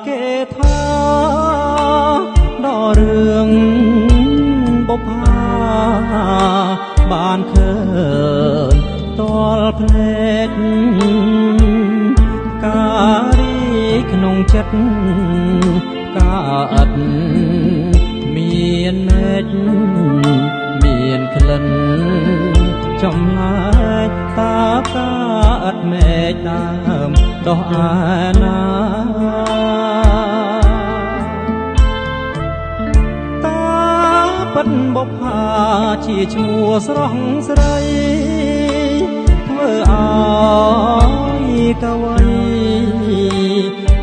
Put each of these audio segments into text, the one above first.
គេថាដល់រឿងបុប្ផាបានឃើញតលភ្នែកការីក្នុងចិត្តកាឥតមានមេឃមានក្លិនចំឡាយតាកាឥតមេឃដើមដោះឯណាពិតបុប្ផាជាឈ្មោះស្រស់ស្រីធ្វើឲ្យកវី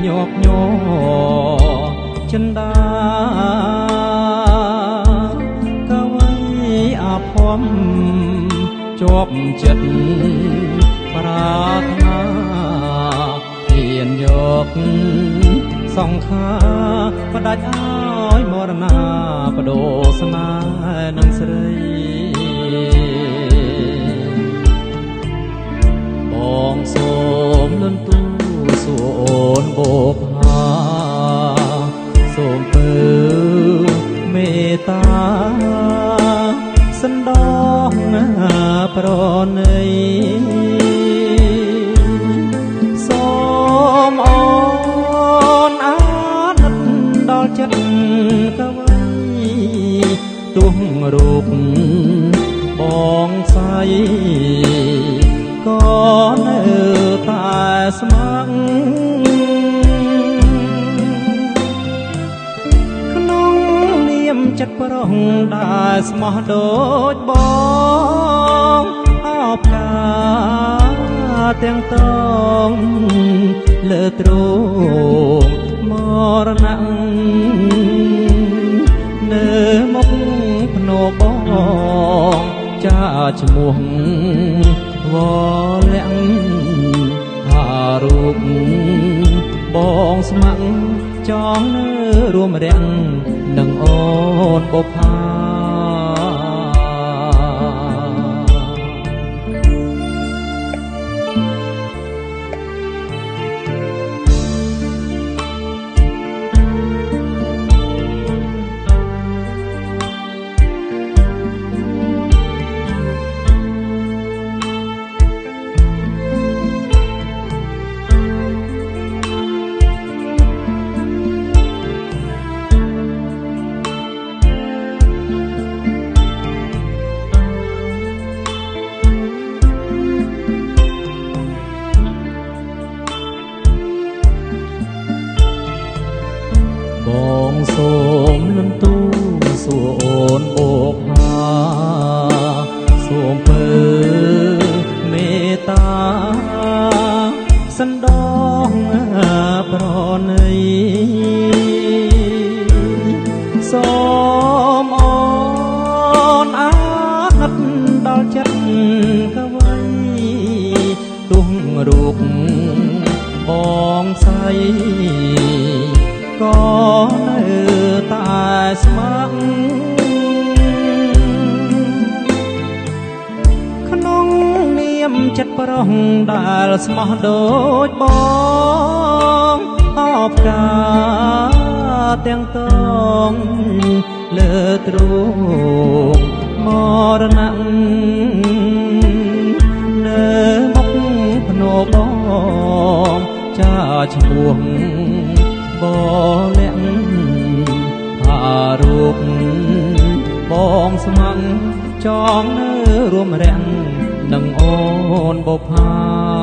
ញាប់ញ័រចិន្តាកវីអាភ័ព្វជាប់ចិត្តប្រាថ្នាហ៊ានយកសង្ខារបដាច់ឲ្យមរណាបដូរស្នេហ៍នឹងស្រីបងសូមលន់ទូសួរអូនបុប្ផាសូមពើមេត្តាសណ្ដោសប្រណីសូមអូនអាណិតដល់ចិត្តកវីទុះរូបបងស្អីក៏នៅតែស្ម័គ្រក្នុងនាមចិត្តប្រុសដែលស្មោះដូចបងអោបការទាំងតងលើទ្រង់មរណៈនៅមុខភ្នោបងចាឈ្មោះវលាក់ហារូបបងស្ម័គ្រចង់នៅរួមរាំងនឹងអូនបុប្ផាបងសូមលន់ទូសួរអូនបុប្ផាសូមពើមេត្តាសណ្ដោសប្រណីសូមអូនអាណិតដល់ចិត្តកវីទុះរូបបងស្អីក៏នៅតែស្ម័គ្រក្នុងនាមចិត្តប្រុសដែលស្មោះដូចបងអោបការទាំងតងលើទ្រង់មរណៈនៅមុខភ្នោបងចាឈ្មោះបលាក់ហារូបបងស្ម័គ្រចង់នៅរួមរាំងនឹងអូនបុប្ផា